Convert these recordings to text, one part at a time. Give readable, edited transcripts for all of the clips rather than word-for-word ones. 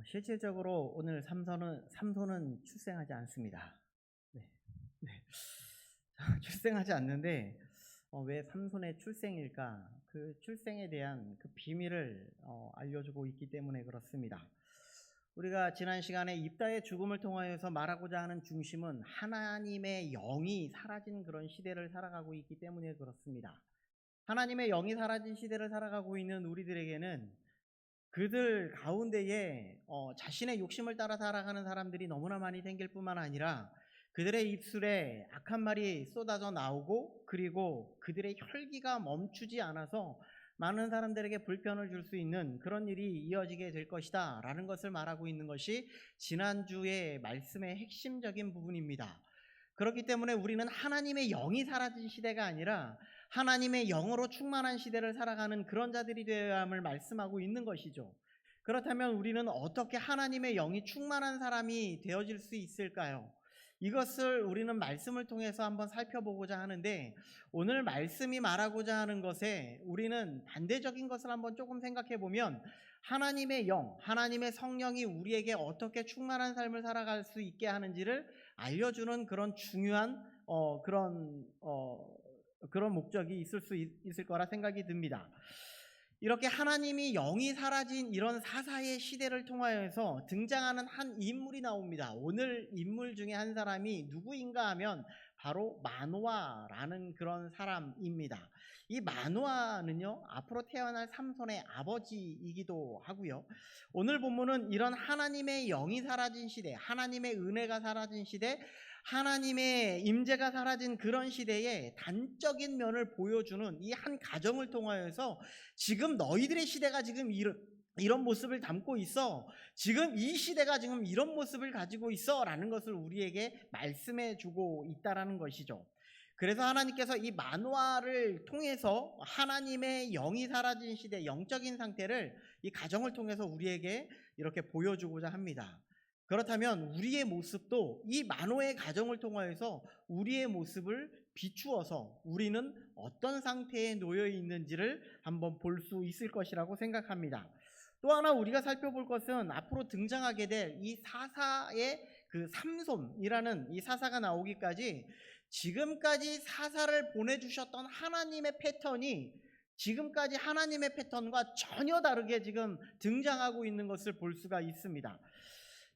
실질적으로 오늘 삼손은 출생하지 않습니다. 네. 네. 출생하지 않는데 왜 삼손의 출생일까? 그 출생에 대한 그 비밀을 알려주고 있기 때문에 그렇습니다. 우리가 지난 시간에 입다의 죽음을 통하여서 말하고자 하는 중심은 하나님의 영이 사라진 그런 시대를 살아가고 있기 때문에 그렇습니다. 하나님의 영이 사라진 시대를 살아가고 있는 우리들에게는 그들 가운데에 자신의 욕심을 따라 살아가는 사람들이 너무나 많이 생길 뿐만 아니라 그들의 입술에 악한 말이 쏟아져 나오고, 그리고 그들의 혈기가 멈추지 않아서 많은 사람들에게 불편을 줄 수 있는 그런 일이 이어지게 될 것이다 라는 것을 말하고 있는 것이 지난주의 말씀의 핵심적인 부분입니다. 그렇기 때문에 우리는 하나님의 영이 사라진 시대가 아니라 하나님의 영으로 충만한 시대를 살아가는 그런 자들이 되어야 함을 말씀하고 있는 것이죠. 그렇다면 우리는 어떻게 하나님의 영이 충만한 사람이 되어질 수 있을까요? 이것을 우리는 말씀을 통해서 한번 살펴보고자 하는데, 오늘 말씀이 말하고자 하는 것에 우리는 반대적인 것을 한번 조금 생각해 보면, 하나님의 영, 하나님의 성령이 우리에게 어떻게 충만한 삶을 살아갈 수 있게 하는지를 알려주는 그런 중요한 그런 목적이 있을 거라 생각이 듭니다. 이렇게 하나님이 영이 사라진 이런 사사의 시대를 통하여서 등장하는 한 인물이 나옵니다. 오늘 인물 중에 한 사람이 누구인가 하면 바로 마노아라는 그런 사람입니다. 이 마노아는요, 앞으로 태어날 삼손의 아버지이기도 하고요. 오늘 본문은 이런 하나님의 영이 사라진 시대, 하나님의 은혜가 사라진 시대, 하나님의 임재가 사라진 그런 시대의 단적인 면을 보여주는 이 한 가정을 통하여서 지금 너희들의 시대가 지금 이런 모습을 담고 있어, 지금 이 시대가 지금 이런 모습을 가지고 있어 라는 것을 우리에게 말씀해 주고 있다라는 것이죠. 그래서 하나님께서 이 만화를 통해서 하나님의 영이 사라진 시대, 영적인 상태를 이 가정을 통해서 우리에게 이렇게 보여주고자 합니다. 그렇다면 우리의 모습도 이 만호의 가정을 통하여서 우리의 모습을 비추어서 우리는 어떤 상태에 놓여 있는지를 한번 볼 수 있을 것이라고 생각합니다. 또 하나 우리가 살펴볼 것은 앞으로 등장하게 될 이 사사의 그 삼손이라는 이 사사가 나오기까지 지금까지 사사를 보내주셨던 하나님의 패턴이 지금까지 하나님의 패턴과 전혀 다르게 지금 등장하고 있는 것을 볼 수가 있습니다.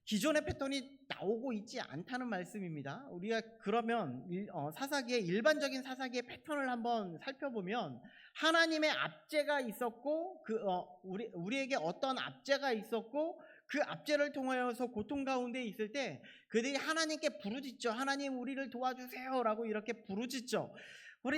기존의 패턴이 나오고 있지 않다는 말씀입니다. 우리가 그러면 사사기의 일반적인 사사기의 패턴을 한번 살펴보면 하나님의 압제가 있었고 우리에게 어떤 압제가 있었고 그 압제를 통하여서 고통 가운데 있을 때 그들이 하나님께 부르짖죠. 하나님 우리를 도와주세요라고 이렇게 부르짖죠. 우리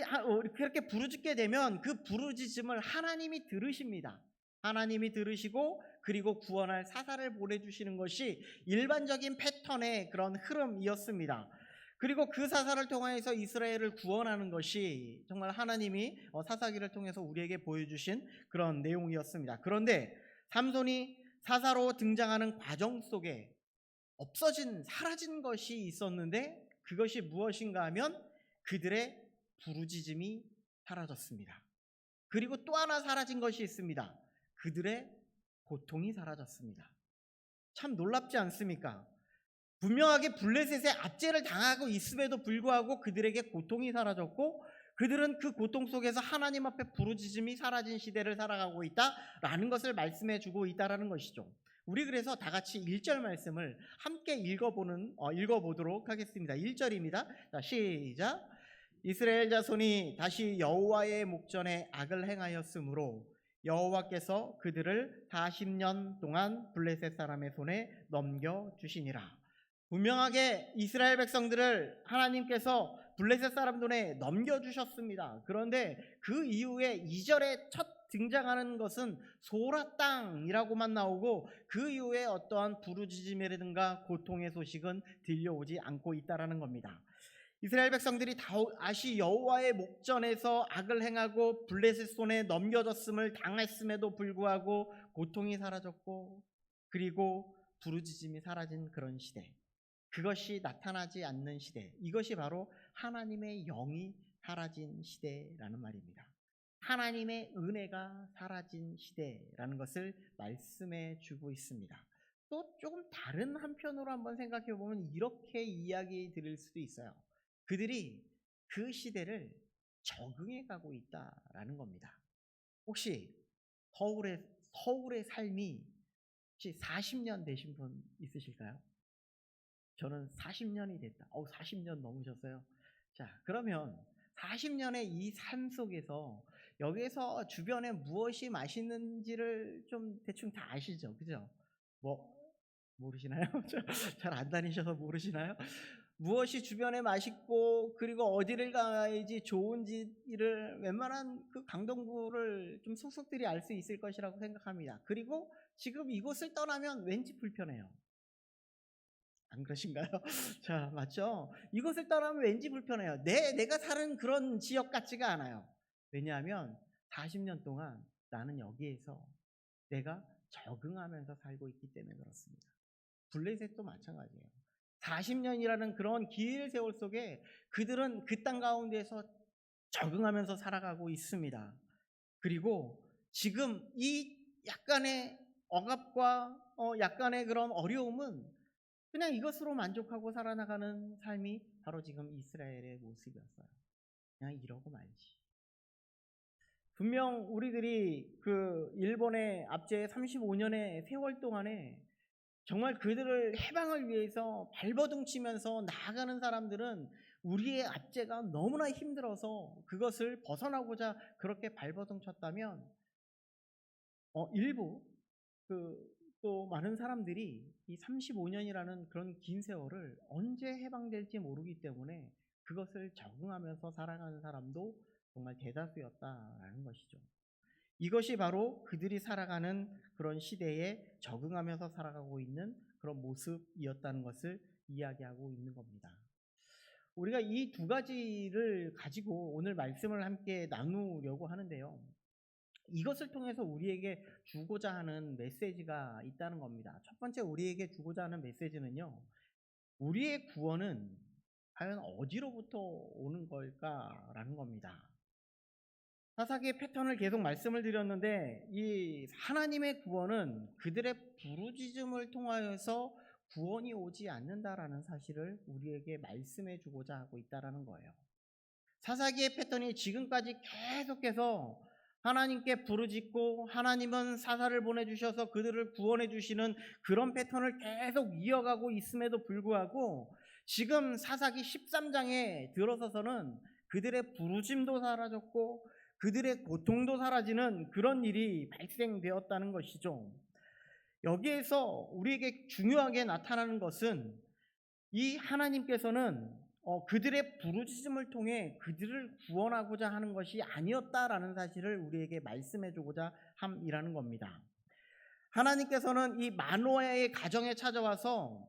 그렇게 부르짖게 되면 그 부르짖음을 하나님이 들으십니다. 하나님이 들으시고 그리고 구원할 사사를 보내주시는 것이 일반적인 패턴의 그런 흐름이었습니다. 그리고 그 사사를 통해서 이스라엘을 구원하는 것이 정말 하나님이 사사기를 통해서 우리에게 보여주신 그런 내용이었습니다. 그런데 삼손이 사사로 등장하는 과정 속에 사라진 것이 있었는데, 그것이 무엇인가 하면 그들의 부르짖음이 사라졌습니다. 그리고 또 하나 사라진 것이 있습니다. 그들의 고통이 사라졌습니다. 참 놀랍지 않습니까? 분명하게 블레셋의 압제를 당하고 있음에도 불구하고 그들에게 고통이 사라졌고, 그들은 그 고통 속에서 하나님 앞에 부르짖음이 사라진 시대를 살아가고 있다라는 것을 말씀해 주고 있다라는 것이죠. 우리 그래서 다 같이 1절 말씀을 함께 읽어보도록 하겠습니다. 1절입니다. 자, 시작. 이스라엘 자손이 다시 여호와의 목전에 악을 행하였으므로 여호와께서 그들을 40년 동안 블레셋 사람의 손에 넘겨주시니라. 분명하게 이스라엘 백성들을 하나님께서 블레셋 사람 손에 넘겨주셨습니다. 그런데 그 이후에 2절에 첫 등장하는 것은 소라 땅이라고만 나오고 그 이후에 어떠한 부르짖음이라든가 고통의 소식은 들려오지 않고 있다라는 겁니다. 이스라엘 백성들이 다시 여호와의 목전에서 악을 행하고 블레셋 손에 넘겨졌음을 당했음에도 불구하고 고통이 사라졌고 그리고 부르짖음이 사라진 그런 시대, 그것이 나타나지 않는 시대, 이것이 바로 하나님의 영이 사라진 시대라는 말입니다. 하나님의 은혜가 사라진 시대라는 것을 말씀해 주고 있습니다. 또 조금 다른 한편으로 한번 생각해 보면 이렇게 이야기 드릴 수도 있어요. 그들이 그 시대를 적응해 가고 있다라는 겁니다. 혹시 서울의 삶이 혹시 40년 되신 분 있으실까요? 저는 40년이 됐다. 40년 넘으셨어요? 자, 그러면 40년의 이 삶 속에서 여기에서 주변에 무엇이 맛있는지를 좀 대충 다 아시죠? 그죠? 뭐 모르시나요? 잘 안 다니셔서 모르시나요? 무엇이 주변에 맛있고 그리고 어디를 가야지 좋은지를 웬만한 그 강동구를 좀 속속들이 알 수 있을 것이라고 생각합니다. 그리고 지금 이곳을 떠나면 왠지 불편해요. 안 그러신가요? 자, 맞죠? 이곳을 떠나면 왠지 불편해요. 내가 사는 그런 지역 같지가 않아요. 왜냐하면 40년 동안 나는 여기에서 내가 적응하면서 살고 있기 때문에 그렇습니다. 블레셋도 마찬가지예요. 40년이라는 그런 긴 세월 속에 그들은 그 땅 가운데서 적응하면서 살아가고 있습니다. 그리고 지금 이 약간의 억압과 약간의 그런 어려움은 그냥 이것으로 만족하고 살아나가는 삶이 바로 지금 이스라엘의 모습이었어요. 그냥 이러고 말지. 분명 우리들이 그 일본의 압제 35년의 세월 동안에 정말 그들을 해방을 위해서 발버둥 치면서 나아가는 사람들은 우리의 압제가 너무나 힘들어서 그것을 벗어나고자 그렇게 발버둥 쳤다면 일부 또 많은 사람들이 이 35년이라는 그런 긴 세월을 언제 해방될지 모르기 때문에 그것을 적응하면서 살아가는 사람도 정말 대다수였다라는 것이죠. 이것이 바로 그들이 살아가는 그런 시대에 적응하면서 살아가고 있는 그런 모습이었다는 것을 이야기하고 있는 겁니다. 우리가 이 두 가지를 가지고 오늘 말씀을 함께 나누려고 하는데요. 이것을 통해서 우리에게 주고자 하는 메시지가 있다는 겁니다. 첫 번째 우리에게 주고자 하는 메시지는요. 우리의 구원은 과연 어디로부터 오는 걸까라는 겁니다. 사사기의 패턴을 계속 말씀을 드렸는데 이 하나님의 구원은 그들의 부르짖음을 통하여서 구원이 오지 않는다라는 사실을 우리에게 말씀해 주고자 하고 있다라는 거예요. 사사기의 패턴이 지금까지 계속해서 하나님께 부르짖고 하나님은 사사를 보내주셔서 그들을 구원해 주시는 그런 패턴을 계속 이어가고 있음에도 불구하고 지금 사사기 13장에 들어서서는 그들의 부르짖음도 사라졌고 그들의 고통도 사라지는 그런 일이 발생되었다는 것이죠. 여기에서 우리에게 중요하게 나타나는 것은 이 하나님께서는 그들의 부르짖음을 통해 그들을 구원하고자 하는 것이 아니었다라는 사실을 우리에게 말씀해 주고자 함이라는 겁니다. 하나님께서는 이 마노아의 가정에 찾아와서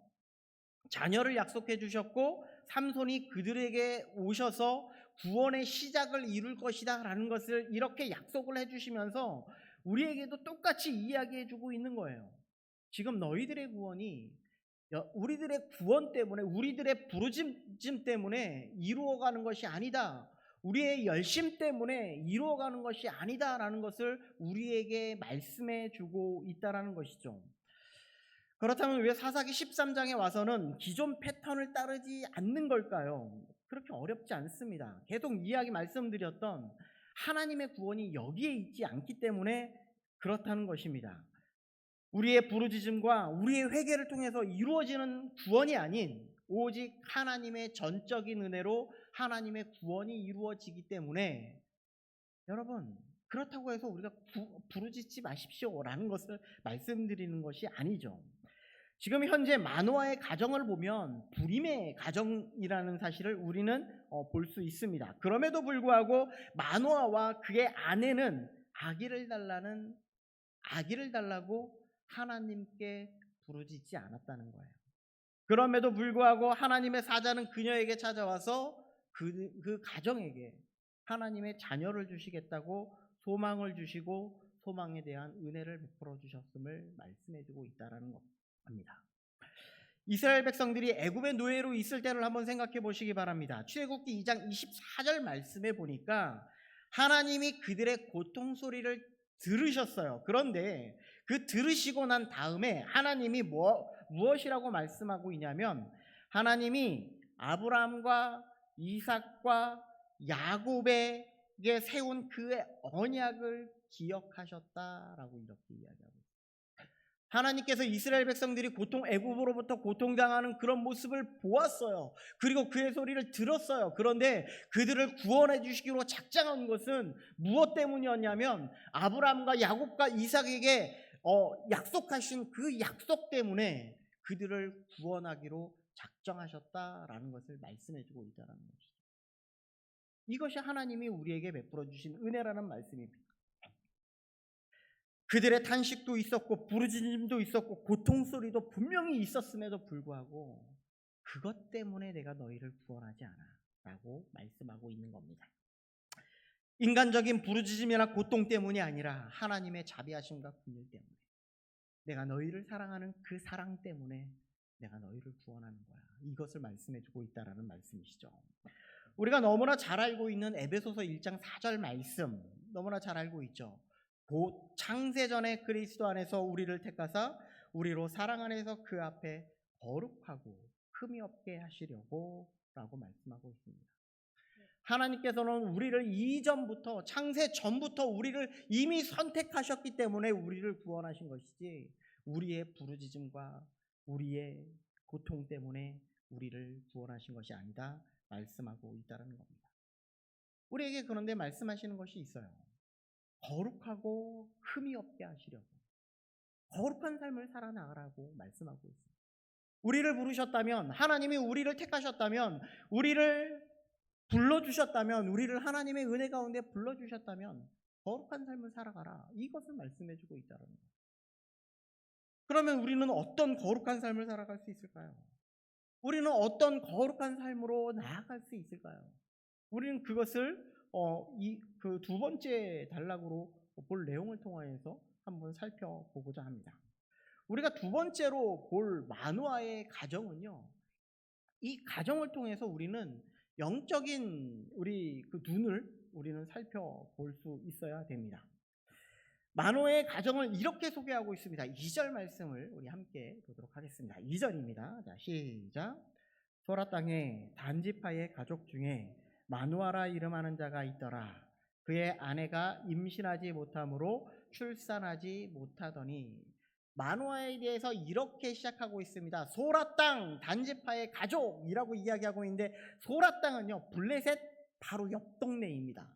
자녀를 약속해 주셨고 삼손이 그들에게 오셔서 구원의 시작을 이룰 것이다 라는 것을 이렇게 약속을 해 주시면서 우리에게도 똑같이 이야기해 주고 있는 거예요. 지금 너희들의 구원이 우리들의 구원 때문에 우리들의 부르짖음 때문에 이루어가는 것이 아니다. 우리의 열심 때문에 이루어가는 것이 아니다라는 것을 우리에게 말씀해 주고 있다라는 것이죠. 그렇다면 왜 사사기 13장에 와서는 기존 패턴을 따르지 않는 걸까요? 그렇게 어렵지 않습니다. 계속 이야기 말씀드렸던 하나님의 구원이 여기에 있지 않기 때문에 그렇다는 것입니다. 우리의 부르짖음과 우리의 회개를 통해서 이루어지는 구원이 아닌 오직 하나님의 전적인 은혜로 하나님의 구원이 이루어지기 때문에 여러분 그렇다고 해서 우리가 부르짖지 마십시오라는 것을 말씀드리는 것이 아니죠. 지금 현재 마노아의 가정을 보면 불임의 가정이라는 사실을 우리는 볼 수 있습니다. 그럼에도 불구하고 마노아와 그의 아내는 아기를 달라고 하나님께 부르짖지 않았다는 거예요. 그럼에도 불구하고 하나님의 사자는 그녀에게 찾아와서 그 가정에게 하나님의 자녀를 주시겠다고 소망을 주시고 소망에 대한 은혜를 베풀어 주셨음을 말씀해 주고 있다는 겁니다. 이스라엘 백성들이 애굽의 노예로 있을 때를 한번 생각해 보시기 바랍니다. 출애굽기 2장 24절 말씀에 보니까 하나님이 그들의 고통 소리를 들으셨어요. 그런데 그 들으시고 난 다음에 하나님이 무엇이라고 말씀하고 있냐면 하나님이 아브라함과 이삭과 야곱에게 세운 그의 언약을 기억하셨다라고 이렇게 이야기하고 있습니다. 하나님께서 이스라엘 백성들이 애굽으로부터 고통당하는 그런 모습을 보았어요. 그리고 그의 소리를 들었어요. 그런데 그들을 구원해 주시기로 작정한 것은 무엇 때문이었냐면 아브라함과 야곱과 이삭에게 약속하신 그 약속 때문에 그들을 구원하기로 작정하셨다라는 것을 말씀해 주고 있다는 것이죠. 이것이 하나님이 우리에게 베풀어 주신 은혜라는 말씀입니다. 그들의 탄식도 있었고 부르짖음도 있었고 고통 소리도 분명히 있었음에도 불구하고 그것 때문에 내가 너희를 구원하지 않아 라고 말씀하고 있는 겁니다. 인간적인 부르짖음이나 고통 때문이 아니라 하나님의 자비하심과 긍휼 때문에 내가 너희를 사랑하는 그 사랑 때문에 내가 너희를 구원하는 거야. 이것을 말씀해주고 있다라는 말씀이시죠. 우리가 너무나 잘 알고 있는 에베소서 1장 4절 말씀 너무나 잘 알고 있죠. 곧 창세전에 그리스도 안에서 우리를 택하사 우리로 사랑 안에서 그 앞에 거룩하고 흠이 없게 하시려고 라고 말씀하고 있습니다. 하나님께서는 우리를 이전부터 창세 전부터 우리를 이미 선택하셨기 때문에 우리를 구원하신 것이지 우리의 부르짖음과 우리의 고통 때문에 우리를 구원하신 것이 아니다 말씀하고 있다는 겁니다. 우리에게 그런데 말씀하시는 것이 있어요. 거룩하고 흠이 없게 하시려고 거룩한 삶을 살아나가라고 말씀하고 있습니다. 우리를 부르셨다면 하나님이 우리를 택하셨다면 우리를 불러주셨다면 우리를 하나님의 은혜 가운데 불러주셨다면 거룩한 삶을 살아가라 이것을 말씀해주고 있다는 거예요. 그러면 우리는 어떤 거룩한 삶을 살아갈 수 있을까요? 우리는 어떤 거룩한 삶으로 나아갈 수 있을까요? 우리는 그것을 그 두 번째 단락으로 볼 내용을 통하여서 한번 살펴보고자 합니다. 우리가 두 번째로 볼 만화의 가정은요, 이 가정을 통해서 우리는 영적인 우리 그 눈을 우리는 살펴볼 수 있어야 됩니다. 만호의 가정을 이렇게 소개하고 있습니다. 2절 말씀을 우리 함께 보도록 하겠습니다. 2절입니다. 자, 시작. 소라 땅에 단지파의 가족 중에 마누아라 이름하는 자가 있더라. 그의 아내가 임신하지 못함으로 출산하지 못하더니 마누아에 대해서 이렇게 시작하고 있습니다. 소라 땅 단지파의 가족이라고 이야기하고 있는데 소라 땅은요 블레셋 바로 옆 동네입니다.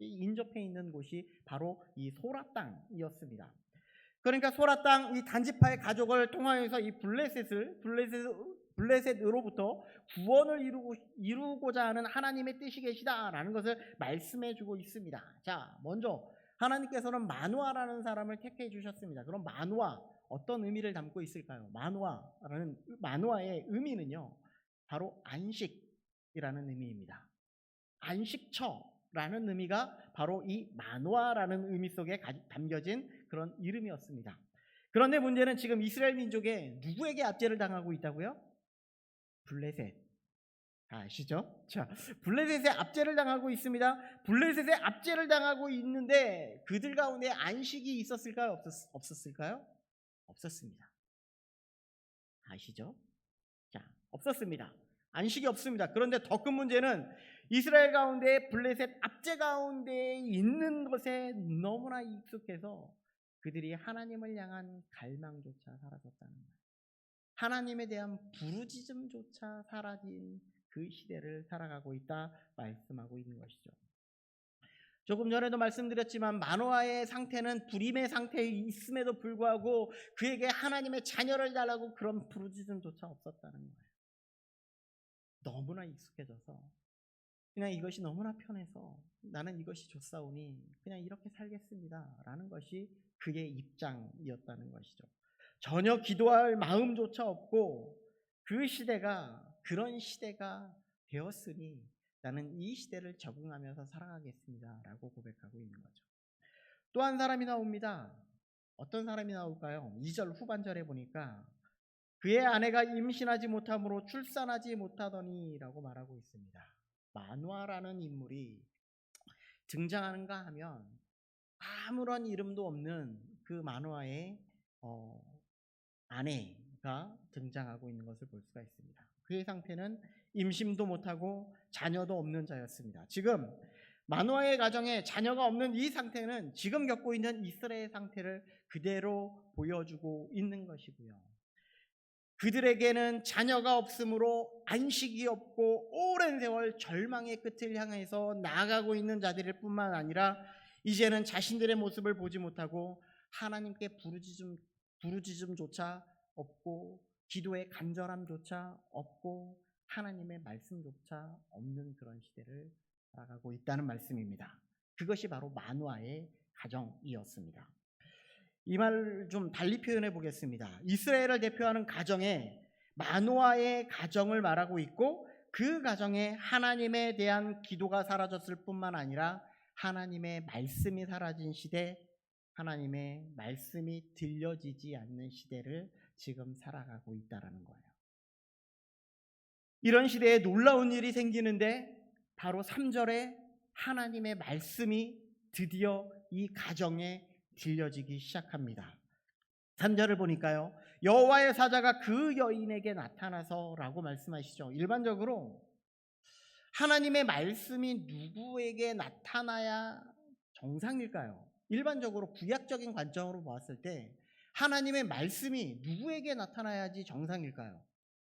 인접해 있는 곳이 바로 이 소라 땅이었습니다. 그러니까 소라 땅 이 단지파의 가족을 통하여서 이 블레셋으로부터 구원을 이루고자 하는 하나님의 뜻이 계시다라는 것을 말씀해주고 있습니다. 자, 먼저 하나님께서는 마누아라는 사람을 택해 주셨습니다. 그럼 마누아 어떤 의미를 담고 있을까요? 마누아의 의미는요, 바로 안식이라는 의미입니다. 안식처라는 의미가 바로 이 마누아라는 의미 속에 담겨진 그런 이름이었습니다. 그런데 문제는 지금 이스라엘 민족에 누구에게 압제를 당하고 있다고요? 블레셋. 아시죠? 자, 블레셋에 압제를 당하고 있습니다. 블레셋에 압제를 당하고 있는데 그들 가운데 안식이 있었을까요? 없었을까요? 없었습니다. 아시죠? 자, 없었습니다. 안식이 없습니다. 그런데 더 큰 문제는 이스라엘 가운데 블레셋 압제 가운데 있는 것에 너무나 익숙해서 그들이 하나님을 향한 갈망조차 사라졌다는 거예요. 하나님에 대한 부르짖음조차 사라진 그 시대를 살아가고 있다 말씀하고 있는 것이죠. 조금 전에도 말씀드렸지만 마노아의 상태는 불임의 상태에 있음에도 불구하고 그에게 하나님의 자녀를 달라고 그런 부르짖음조차 없었다는 거예요. 너무나 익숙해져서 그냥 이것이 너무나 편해서 나는 이것이 좋사오니 그냥 이렇게 살겠습니다 라는 것이 그의 입장이었다는 것이죠. 전혀 기도할 마음조차 없고 그 시대가 그런 시대가 되었으니 나는 이 시대를 적응하면서 살아가겠습니다 라고 고백하고 있는 거죠. 또 한 사람이 나옵니다. 어떤 사람이 나올까요? 2절 후반절에 보니까 그의 아내가 임신하지 못함으로 출산하지 못하더니 라고 말하고 있습니다. 마누아라는 인물이 등장하는가 하면 아무런 이름도 없는 그 마누아의 어, 아내가 등장하고 있는 것을 볼 수가 있습니다. 그의 상태는 임신도 못하고 자녀도 없는 자였습니다. 지금 마노아의 가정에 자녀가 없는 이 상태는 지금 겪고 있는 이스라엘 상태를 그대로 보여주고 있는 것이고요. 그들에게는 자녀가 없으므로 안식이 없고 오랜 세월 절망의 끝을 향해서 나아가고 있는 자들일 뿐만 아니라 이제는 자신들의 모습을 보지 못하고 하나님께 부르짖음조차 없고 기도의 간절함조차 없고 하나님의 말씀조차 없는 그런 시대를 살아가고 있다는 말씀입니다. 그것이 바로 마노아의 가정이었습니다. 이 말 좀 달리 표현해 보겠습니다. 이스라엘을 대표하는 가정에 마노아의 가정을 말하고 있고 그 가정에 하나님에 대한 기도가 사라졌을 뿐만 아니라 하나님의 말씀이 사라진 시대, 하나님의 말씀이 들려지지 않는 시대를 지금 살아가고 있다는 거예요. 이런 시대에 놀라운 일이 생기는데 바로 3절에 하나님의 말씀이 드디어 이 가정에 들려지기 시작합니다. 3절을 보니까요, 여호와의 사자가 그 여인에게 나타나서라고 말씀하시죠. 일반적으로 하나님의 말씀이 누구에게 나타나야 정상일까요? 일반적으로 구약적인 관점으로 보았을 때 하나님의 말씀이 누구에게 나타나야지 정상일까요?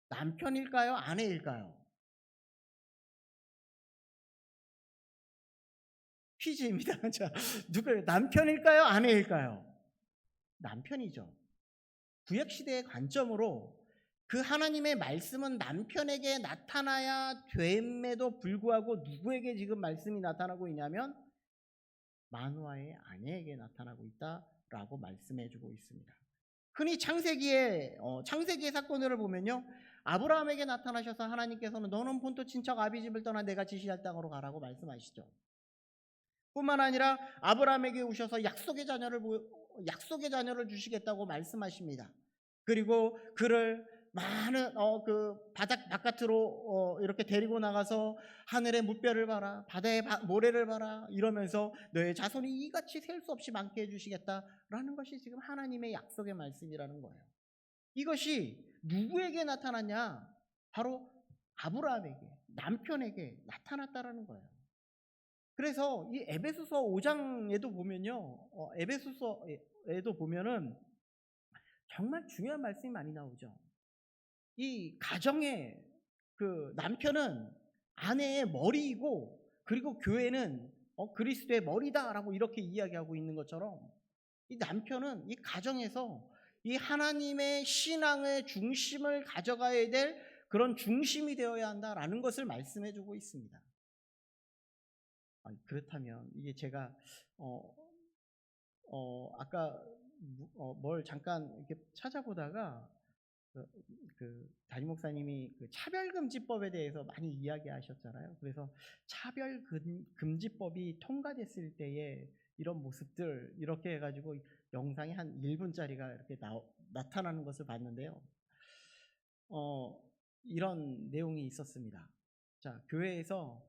남편일까요? 아내일까요? 퀴즈입니다. 자, 누구예요? 남편일까요? 아내일까요? 남편이죠. 구약시대의 관점으로 그 하나님의 말씀은 남편에게 나타나야 됨에도 불구하고 누구에게 지금 말씀이 나타나고 있냐면 마누아의 아내에게 나타나고 있다라고 말씀해주고 있습니다. 흔히 창세기의 사건을 보면요, 아브라함에게 나타나셔서 하나님께서는 너는 본토 친척 아비 집을 떠나 내가 지시할 땅으로 가라고 말씀하시죠. 뿐만 아니라 아브라함에게 오셔서 약속의 자녀를 주시겠다고 말씀하십니다. 그리고 그를 많은 그 바닥 바깥으로 이렇게 데리고 나가서 하늘의 무별을 봐라, 바다의 모래를 봐라 이러면서 너의 자손이 이같이 셀 수 없이 많게 해주시겠다라는 것이 지금 하나님의 약속의 말씀이라는 거예요. 이것이 누구에게 나타났냐? 바로 아브라함에게, 남편에게 나타났다라는 거예요. 그래서 이 에베소서 5장에도 보면요, 에베소서에도 보면은 정말 중요한 말씀이 많이 나오죠. 이 가정의 그 남편은 아내의 머리이고, 그리고 교회는 그리스도의 머리다라고 이렇게 이야기하고 있는 것처럼 이 남편은 이 가정에서 이 하나님의 신앙의 중심을 가져가야 될 그런 중심이 되어야 한다라는 것을 말씀해주고 있습니다. 그렇다면 이게 제가 아까 뭘 잠깐 이렇게 찾아보다가 담임 목사님이 그 차별금지법에 대해서 많이 이야기하셨잖아요. 그래서 차별금지법이 통과됐을 때의 이런 모습들 이렇게 해가지고 영상이 한 1분짜리가 이렇게 나타나는 것을 봤는데요. 이런 내용이 있었습니다. 자, 교회에서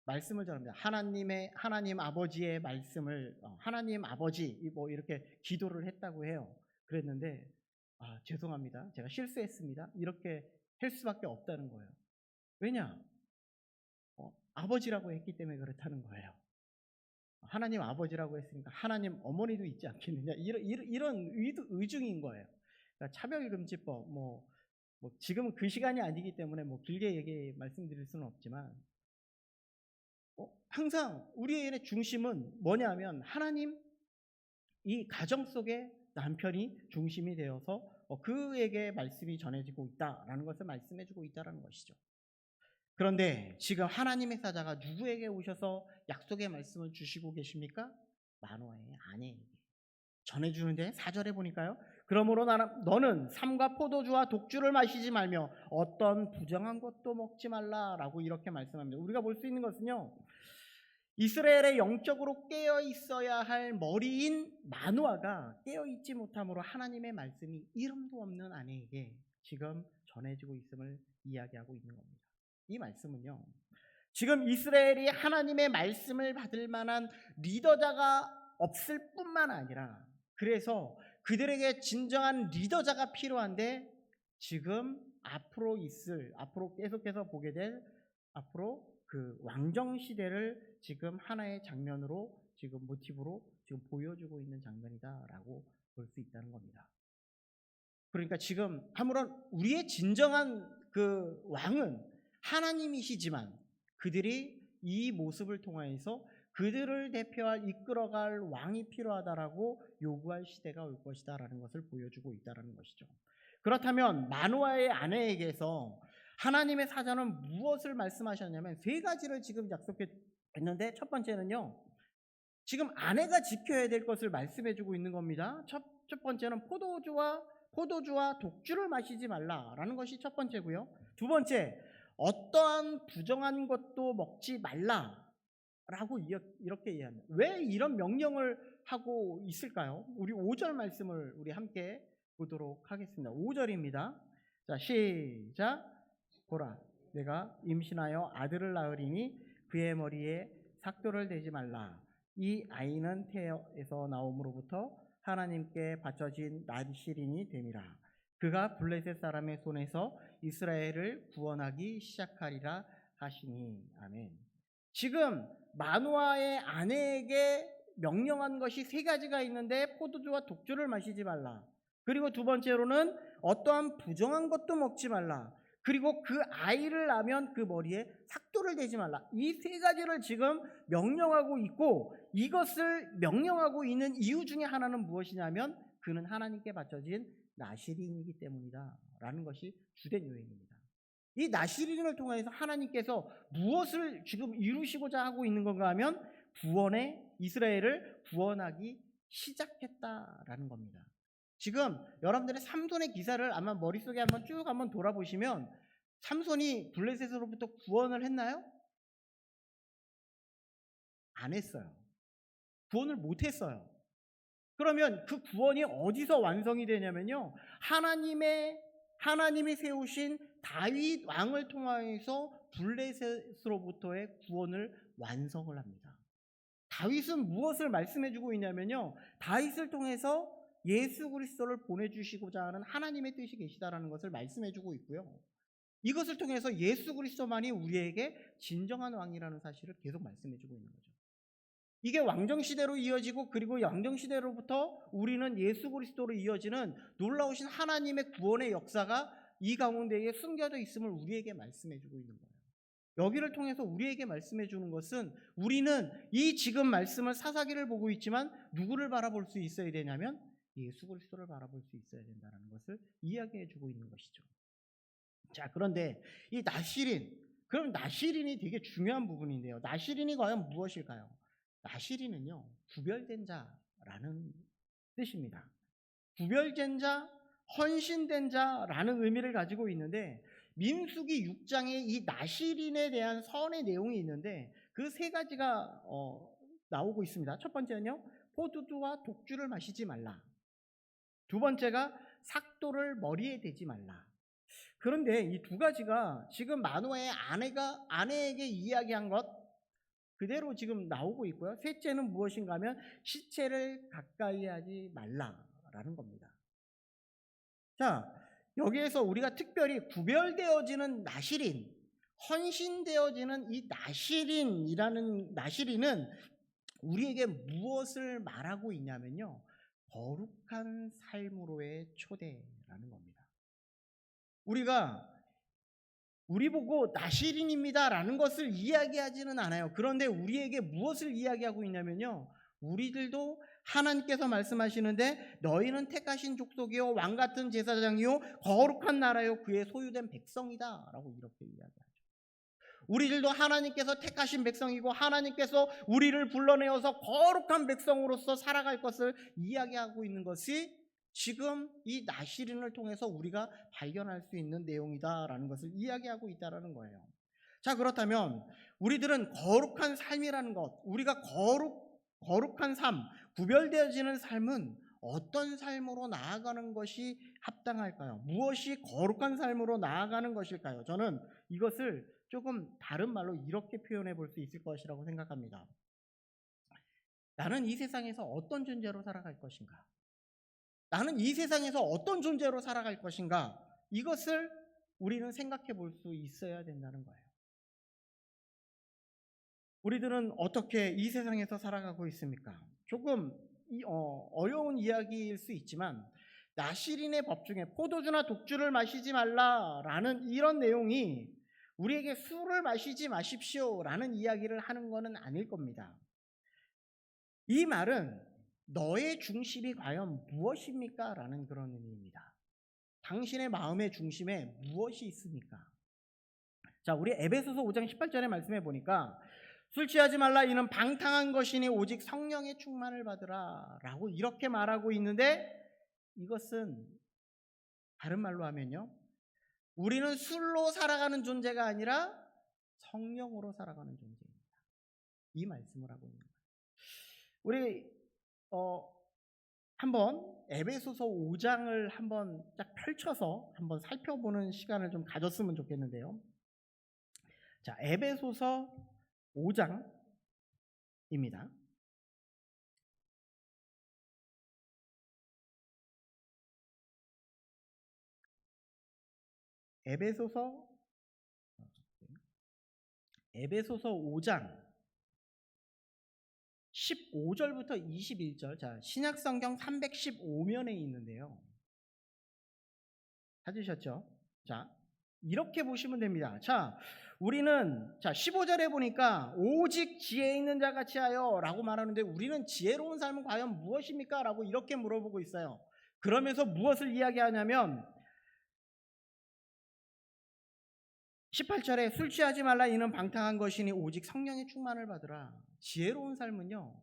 말씀을 전합니다. 하나님 아버지의 말씀을 하나님 아버지 뭐 이렇게 기도를 했다고 해요. 그랬는데 죄송합니다. 제가 실수했습니다. 이렇게 할 수밖에 없다는 거예요. 왜냐? 아버지라고 했기 때문에 그렇다는 거예요. 하나님 아버지라고 했으니까 하나님 어머니도 있지 않겠느냐? 이런 의중인 거예요. 그러니까 차별금지법 뭐 지금은 그 시간이 아니기 때문에 뭐 길게 말씀드릴 수는 없지만 항상 우리의 중심은 뭐냐면 하나님, 이 가정 속에 남편이 중심이 되어서 그에게 말씀이 전해지고 있다라는 것을 말씀해주고 있다는 것이죠. 그런데 지금 하나님의 사자가 누구에게 오셔서 약속의 말씀을 주시고 계십니까? 마노아의 아내에게 전해주는데 4절에 보니까요, 그러므로 너는 삼과 포도주와 독주를 마시지 말며 어떤 부정한 것도 먹지 말라라고 이렇게 말씀합니다. 우리가 볼 수 있는 것은요, 이스라엘의 영적으로 깨어 있어야 할 머리인 마노아가 깨어 있지 못함으로 하나님의 말씀이 이름도 없는 아내에게 지금 전해지고 있음을 이야기하고 있는 겁니다. 이 말씀은요, 지금 이스라엘이 하나님의 말씀을 받을 만한 리더자가 없을 뿐만 아니라, 그래서 그들에게 진정한 리더자가 필요한데 지금 앞으로 계속해서 보게 될 앞으로 그 왕정 시대를 지금 하나의 장면으로 지금 모티브로 지금 보여주고 있는 장면이다라고 볼 수 있다는 겁니다. 그러니까 지금 아무런 우리의 진정한 그 왕은 하나님이시지만 그들이 이 모습을 통하여서 그들을 대표할 이끌어갈 왕이 필요하다라고 요구할 시대가 올 것이다라는 것을 보여주고 있다라는 것이죠. 그렇다면 마노아의 아내에게서 하나님의 사자는 무엇을 말씀하셨냐면 세 가지를 지금 약속했는데 첫 번째는요. 지금 아내가 지켜야 될 것을 말씀해주고 있는 겁니다. 첫 번째는 포도주와 독주를 마시지 말라라는 것이 첫 번째고요. 두 번째, 어떠한 부정한 것도 먹지 말라라고 이렇게 이해합니다. 왜 이런 명령을 하고 있을까요? 우리 5절 말씀을 우리 함께 보도록 하겠습니다. 5절입니다. 자, 시작. 보라, 내가 임신하여 아들을 낳으리니 그의 머리에 삭도를 대지 말라. 이 아이는 태에서 나옴으로부터 하나님께 바쳐진 나실인이 됨이라. 그가 블레셋 사람의 손에서 이스라엘을 구원하기 시작하리라 하시니. 아멘. 지금 마노아의 아내에게 명령한 것이 세 가지가 있는데 포도주와 독주를 마시지 말라. 그리고 두 번째로는 어떠한 부정한 것도 먹지 말라. 그리고 그 아이를 낳으면 그 머리에 삭도를 대지 말라. 이 세 가지를 지금 명령하고 있고 이것을 명령하고 있는 이유 중에 하나는 무엇이냐면 그는 하나님께 바쳐진 나실인이기 때문이다 라는 것이 주된 요인입니다. 이 나실인을 통해서 하나님께서 무엇을 지금 이루시고자 하고 있는 건가 하면 이스라엘을 구원하기 시작했다라는 겁니다. 지금 여러분들의 삼손의 기사를 아마 머릿속에 한번 돌아보시면 삼손이 블레셋으로부터 구원을 했나요? 안 했어요. 구원을 못 했어요. 그러면 그 구원이 어디서 완성이 되냐면요. 하나님이 세우신 다윗 왕을 통하여서 블레셋으로부터의 구원을 완성을 합니다. 다윗은 무엇을 말씀해 주고 있냐면요. 다윗을 통해서 예수 그리스도를 보내주시고자 하는 하나님의 뜻이 계시다라는 것을 말씀해 주고 있고요. 이것을 통해서 예수 그리스도만이 우리에게 진정한 왕이라는 사실을 계속 말씀해 주고 있는 거죠. 이게 왕정시대로 이어지고 그리고 왕정시대로부터 우리는 예수 그리스도로 이어지는 놀라우신 하나님의 구원의 역사가 이 가운데에 숨겨져 있음을 우리에게 말씀해 주고 있는 거예요. 여기를 통해서 우리에게 말씀해 주는 것은 우리는 이 지금 말씀을 사사기를 보고 있지만 누구를 바라볼 수 있어야 되냐면 예수 그리스도를 바라볼 수 있어야 된다는 것을 이야기해 주고 있는 것이죠. 자, 그런데 이 그럼 나실인이 되게 중요한 부분인데요. 나실인이 과연 무엇일까요? 나실인은요, 구별된 자라는 뜻입니다. 구별된 자, 헌신된 자라는 의미를 가지고 있는데 민수기 6장에 이 나실인에 대한 선의 내용이 있는데 그 세 가지가 나오고 있습니다. 첫 번째는요, 포도주와 독주를 마시지 말라. 두 번째가 삭도를 머리에 대지 말라. 그런데 이 두 가지가 지금 마노아의 아내에게 이야기한 것 그대로 지금 나오고 있고요. 셋째는 무엇인가 하면 시체를 가까이 하지 말라라는 겁니다. 자, 여기에서 우리가 특별히 구별되어지는 나실인, 헌신되어지는 이 나실인은 우리에게 무엇을 말하고 있냐면요. 거룩한 삶으로의 초대라는 겁니다. 우리 보고 나실인입니다 라는 것을 이야기하지는 않아요. 그런데 우리에게 무엇을 이야기하고 있냐면요. 우리들도 하나님께서 말씀하시는데 너희는 택하신 족속이요 왕같은 제사장이요 거룩한 나라요 그의 소유된 백성이다 라고 이렇게 이야기하죠. 우리들도 하나님께서 택하신 백성이고 하나님께서 우리를 불러내어서 거룩한 백성으로서 살아갈 것을 이야기하고 있는 것이 지금 이 나실인을 통해서 우리가 발견할 수 있는 내용이다라는 것을 이야기하고 있다는 거예요. 자, 그렇다면 우리들은 거룩한 삶이라는 것, 우리가 거룩한 삶, 구별되어지는 삶은 어떤 삶으로 나아가는 것이 합당할까요? 무엇이 거룩한 삶으로 나아가는 것일까요? 저는 이것을 조금 다른 말로 이렇게 표현해 볼 수 있을 것이라고 생각합니다. 나는 이 세상에서 어떤 존재로 살아갈 것인가? 나는 이 세상에서 어떤 존재로 살아갈 것인가? 이것을 우리는 생각해 볼 수 있어야 된다는 거예요. 우리들은 어떻게 이 세상에서 살아가고 있습니까? 조금 어려운 이야기일 수 있지만 나시린의 법 중에 포도주나 독주를 마시지 말라라는 이런 내용이 우리에게 술을 마시지 마십시오라는 이야기를 하는 것은 아닐 겁니다. 이 말은 너의 중심이 과연 무엇입니까? 라는 그런 의미입니다. 당신의 마음의 중심에 무엇이 있습니까? 자, 우리 에베소서 5장 18절의 말씀해 보니까 술 취하지 말라 이는 방탕한 것이니 오직 성령의 충만을 받으라 라고 이렇게 말하고 있는데, 이것은 다른 말로 하면요, 우리는 술로 살아가는 존재가 아니라 성령으로 살아가는 존재입니다. 이 말씀을 하고 있는 거예요. 우리 한번 에베소서 5장을 한번 딱 펼쳐서 한번 살펴보는 시간을 좀 가졌으면 좋겠는데요. 자, 에베소서 5장입니다. 에베소서 5장 15절부터 21절. 자, 신약 성경 315면에 있는데요. 찾으셨죠? 자, 이렇게 보시면 됩니다. 자, 우리는 15절에 보니까 오직 지혜 있는 자 같이 하여 라고 말하는데, 우리는 지혜로운 삶은 과연 무엇입니까? 라고 이렇게 물어보고 있어요. 그러면서 무엇을 이야기하냐면 18절에 술 취하지 말라 이는 방탕한 것이니 오직 성령의 충만을 받으라. 지혜로운 삶은요,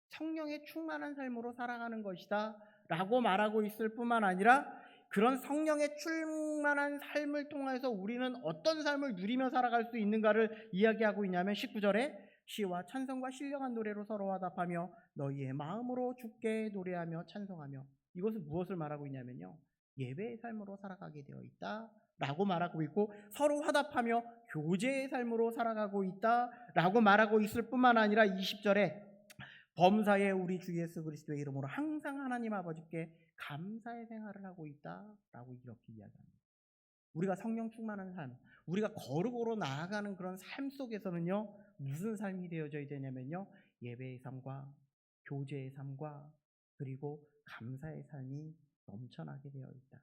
성령의 충만한 삶으로 살아가는 것이다 라고 말하고 있을 뿐만 아니라, 그런 성령의 충만한 삶을 통해서 우리는 어떤 삶을 누리며 살아갈 수 있는가를 이야기하고 있냐면 19절에 시와 찬송과 신령한 노래로 서로 화답하며 너희의 마음으로 주께 노래하며 찬송하며. 이것은 무엇을 말하고 있냐면요, 예배의 삶으로 살아가게 되어 있다 라고 말하고 있고, 서로 화답하며 교제의 삶으로 살아가고 있다 라고 말하고 있을 뿐만 아니라 20절에 범사에 우리 주 예수 그리스도의 이름으로 항상 하나님 아버지께 감사의 생활을 하고 있다라고 이렇게 이야기합니다. 우리가 성령 충만한 삶, 우리가 거룩으로 나아가는 그런 삶 속에서는요, 무슨 삶이 되어져야 되냐면요, 예배의 삶과 교제의 삶과 그리고 감사의 삶이 넘쳐나게 되어 있다.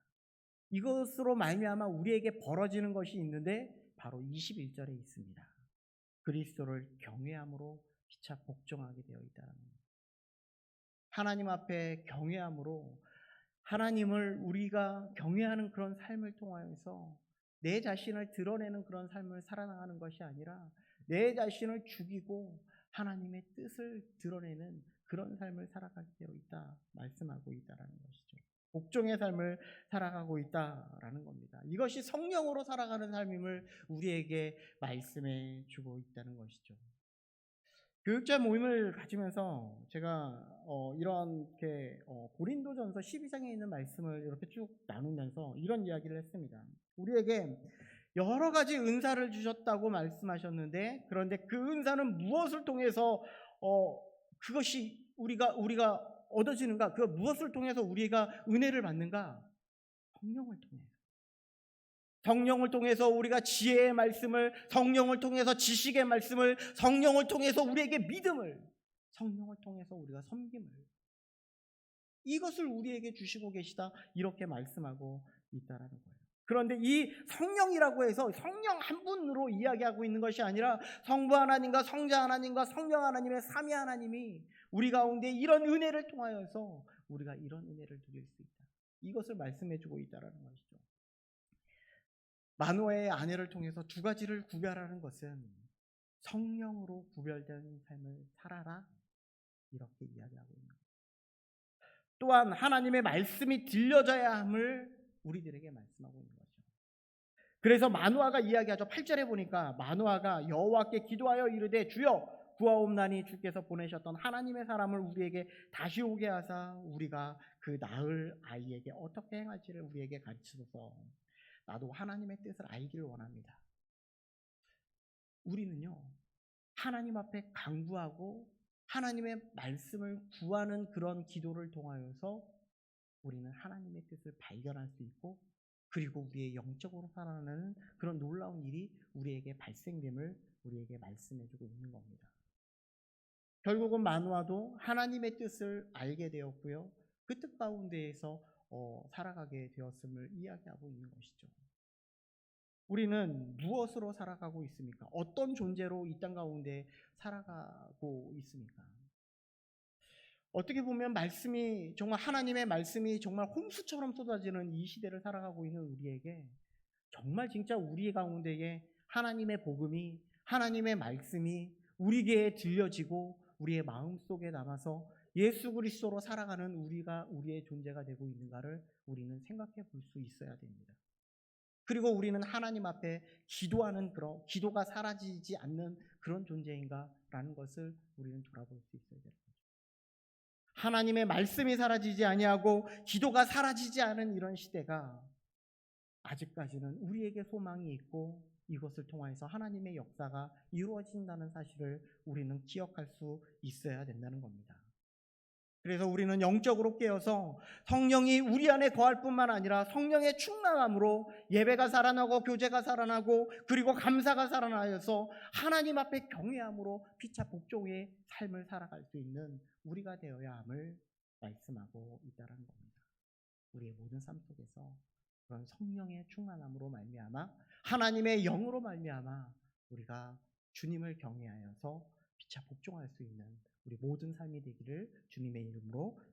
이것으로 말미암아 우리에게 벌어지는 것이 있는데 바로 21절에 있습니다. 그리스도를 경외함으로 피차 복종하게 되어 있다는 겁니다. 하나님 앞에 경외함으로, 하나님을 우리가 경외하는 그런 삶을 통하여서 내 자신을 드러내는 그런 삶을 살아나가는 것이 아니라 내 자신을 죽이고 하나님의 뜻을 드러내는 그런 삶을 살아가게 되어 있다 말씀하고 있다는 것이죠. 복종의 삶을 살아가고 있다라는 겁니다. 이것이 성령으로 살아가는 삶임을 우리에게 말씀해 주고 있다는 것이죠. 교육자 모임을 가지면서 제가 이렇게 고린도전서 12장에 있는 말씀을 이렇게 쭉 나누면서 이런 이야기를 했습니다. 우리에게 여러 가지 은사를 주셨다고 말씀하셨는데, 그런데 그 은사는 무엇을 통해서 그것이 우리가 얻어지는가? 그 무엇을 통해서 우리가 은혜를 받는가? 성령을 통해서. 성령을 통해서 우리가 지혜의 말씀을, 성령을 통해서 지식의 말씀을, 성령을 통해서 우리에게 믿음을, 성령을 통해서 우리가 섬김을, 이것을 우리에게 주시고 계시다 이렇게 말씀하고 있다라는 거예요. 그런데 이 성령이라고 해서 성령 한 분으로 이야기하고 있는 것이 아니라 성부 하나님과 성자 하나님과 성령 하나님의 삼위 하나님이 우리 가운데 이런 은혜를 통하여서 우리가 이런 은혜를 누릴 수 있다, 이것을 말씀해주고 있다라는 것이죠. 마노아의 아내를 통해서 두 가지를 구별하는 것은 성령으로 구별된 삶을 살아라 이렇게 이야기하고 있는 거예요. 또한 하나님의 말씀이 들려져야 함을 우리들에게 말씀하고 있는 거죠. 그래서 마노아가 이야기하죠. 8절에 보니까 마노아가 여호와께 기도하여 이르되 주여 구하옵나니 주께서 보내셨던 하나님의 사람을 우리에게 다시 오게 하사 우리가 그 낳을 아이에게 어떻게 행할지를 우리에게 가르치소서. 나도 하나님의 뜻을 알기를 원합니다. 우리는요, 하나님 앞에 간구하고 하나님의 말씀을 구하는 그런 기도를 통하여서 우리는 하나님의 뜻을 발견할 수 있고, 그리고 우리의 영적으로 살아가는 그런 놀라운 일이 우리에게 발생됨을 우리에게 말씀해주고 있는 겁니다. 결국은 마노아도 하나님의 뜻을 알게 되었고요. 그 뜻 가운데에서 살아가게 되었음을 이야기하고 있는 것이죠. 우리는 무엇으로 살아가고 있습니까? 어떤 존재로 이 땅 가운데 살아가고 있습니까? 어떻게 보면 말씀이 정말 하나님의 말씀이 정말 홍수처럼 쏟아지는 이 시대를 살아가고 있는 우리에게 정말 진짜 우리 가운데에 하나님의 복음이, 하나님의 말씀이 우리에게 들려지고 우리의 마음속에 남아서 예수 그리스도로 살아가는 우리가 우리의 존재가 되고 있는가를 우리는 생각해 볼 수 있어야 됩니다. 그리고 우리는 하나님 앞에 기도하는 그런 기도가 사라지지 않는 그런 존재인가라는 것을 우리는 돌아볼 수 있어야 됩니다. 하나님의 말씀이 사라지지 아니하고 기도가 사라지지 않은 이런 시대가 아직까지는 우리에게 소망이 있고 이것을 통해서 하나님의 역사가 이루어진다는 사실을 우리는 기억할 수 있어야 된다는 겁니다. 그래서 우리는 영적으로 깨어서 성령이 우리 안에 거할 뿐만 아니라 성령의 충만함으로 예배가 살아나고 교제가 살아나고 그리고 감사가 살아나서 하나님 앞에 경외함으로 피차 복종의 삶을 살아갈 수 있는 우리가 되어야 함을 말씀하고 있다는 겁니다. 우리의 모든 삶 속에서 그런 성령의 충만함으로 말미암아 하나님의 영으로 말미암아 우리가 주님을 경외하여서 피차 복종할 수 있는 우리 모든 삶이 되기를 주님의 이름으로 축복합니다.